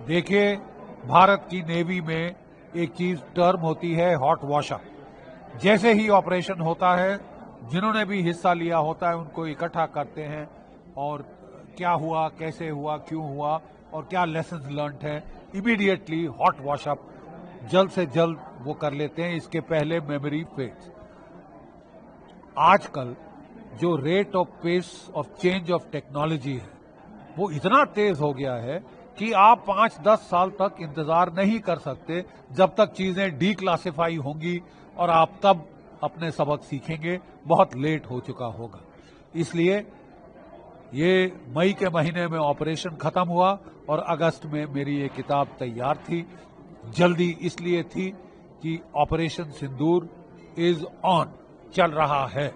देखिए, भारत की नेवी में एक चीज टर्म होती है हॉट वॉशअप। जैसे ही ऑपरेशन होता है, जिन्होंने भी हिस्सा लिया होता है उनको इकट्ठा करते हैं और क्या हुआ, कैसे हुआ, क्यों हुआ और क्या लेसन्स लर्न्ड है, इमीडिएटली हॉट वॉशअप जल्द से जल्द वो कर लेते हैं। इसके पहले मेमोरी फेज। आजकल जो rate of pace of change of technology है वो इतना तेज हो गया है कि आप 5-10 साल तक इंतजार नहीं कर सकते जब तक चीजें डीक्लासिफाई होंगी और आप तब अपने सबक सीखेंगे। बहुत लेट हो चुका होगा। इसलिए ये मई के महीने में ऑपरेशन खत्म हुआ और अगस्त में मेरी ये किताब तैयार थी। जल्दी इसलिए थी कि ऑपरेशन सिंदूर इज ऑन, चल रहा है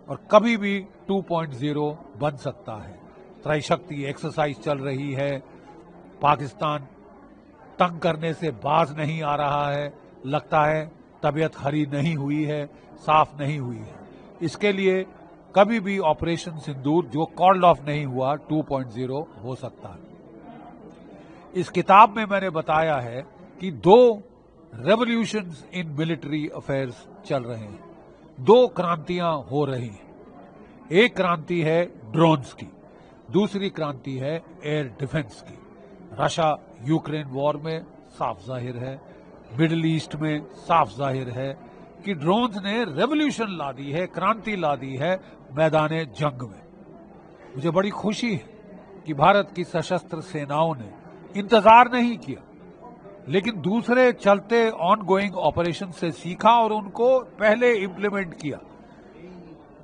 और कभी भी 2.0 बन सकता है। त्रैशक्ति एक्सरसाइज चल रही है। पाकिस्तान तंग करने से बाज नहीं आ रहा है। लगता है तबीयत हरी नहीं हुई है, साफ नहीं हुई है। इसके लिए कभी भी ऑपरेशन सिंदूर जो कॉल्ड ऑफ नहीं हुआ 2.0 हो सकता है। इस किताब में मैंने बताया है कि 2 रेवोल्यूशंस इन मिलिट्री अफेयर्स चल रहे हैं। 2 क्रांतियां हो रही हैं। एक क्रांति है ड्रोन्स की, दूसरी क्रांति है एयर डिफेंस की। रशिया यूक्रेन वॉर में साफ जाहिर है, मिडिल ईस्ट में साफ जाहिर है कि ड्रोन्स ने रेवोल्यूशन ला दी है, क्रांति ला दी है मैदाने जंग में। मुझे बड़ी खुशी है कि भारत की सशस्त्र सेनाओं ने इंतजार नहीं किया, लेकिन दूसरे चलते ऑनगोइंग ऑपरेशन से सीखा और उनको पहले इंप्लीमेंट किया।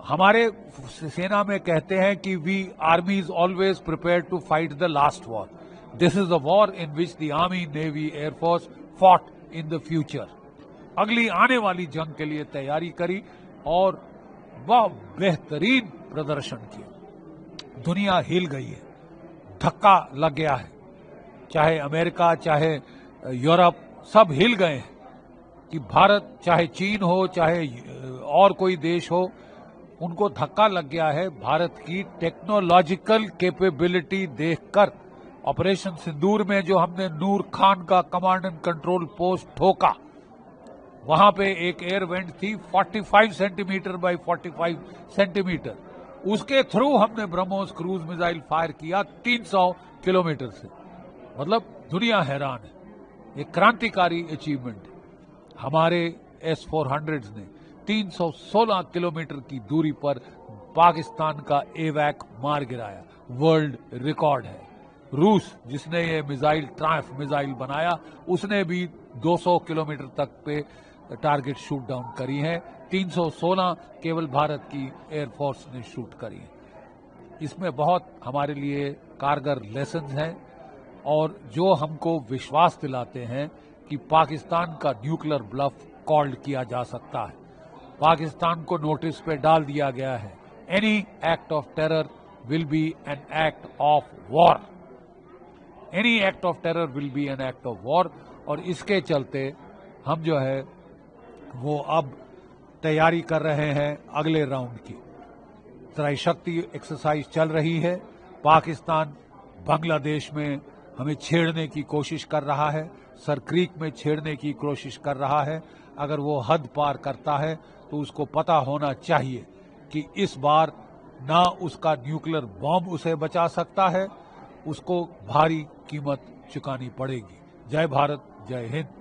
हमारे सेना में कहते हैं कि we army is always prepare to fight the last war. This is the war in which the army, navy, air force fought in the future. अगली आने वाली जंग के लिए तैयारी करी और वह बेहतरीन प्रदर्शन किया। दुनिया हिल गई है, धक्का लग गया है। चाहे अमेरिका, चाहे यूरोप, सब हिल गए हैं कि भारत, चाहे चीन हो, चाहे और कोई देश हो, उनको धक्का लग गया है भारत की टेक्नोलॉजिकल कैपेबिलिटी देखकर। ऑपरेशन सिंदूर में जो हमने नूर खान का कमांड एंड कंट्रोल पोस्ट ठोका, वहां पे एक एयर वेंट थी 45 सेंटीमीटर बाय 45 सेंटीमीटर। उसके थ्रू हमने ब्रह्मोस क्रूज मिसाइल फायर किया 300 किलोमीटर से। मतलब दुनिया हैरान है। ये क्रांतिकारी अचीवमेंट है। हमारे S-400s ने 316 किलोमीटर की दूरी पर पाकिस्तान का एवैक मार गिराया। वर्ल्ड रिकॉर्ड है। रूस, जिसने ये मिसाइल ट्रायम्फ मिसाइल बनाया, उसने भी 200 किलोमीटर तक पे टारगेट शूट डाउन करी है। 316 केवल भारत की एयरफोर्स ने शूट करी है। इसमें बहुत हमारे लिए कारगर लेसन्स हैं और जो हमको विश्वास दिलाते हैं कि पाकिस्तान का न्यूक्लियर ब्लफ कॉल्ड किया जा सकता है। पाकिस्तान को नोटिस पे डाल दिया गया है। Any act of terror will be an act of war. Any act of terror will be an act of war. और इसके चलते हम जो है वो अब तैयारी कर रहे हैं अगले राउंड की। त्रैशक्ति एक्सरसाइज चल रही है। पाकिस्तान बांग्लादेश में हमें छेड़ने की कोशिश कर रहा है, सरक्रीक में छेड़ने की कोशिश कर रहा है। अगर वो हद पार करता है तो उसको पता होना चाहिए कि इस बार ना उसका न्यूक्लियर बॉम्ब उसे बचा सकता है, उसको भारी कीमत चुकानी पड़ेगी। जय भारत, जय हिंद।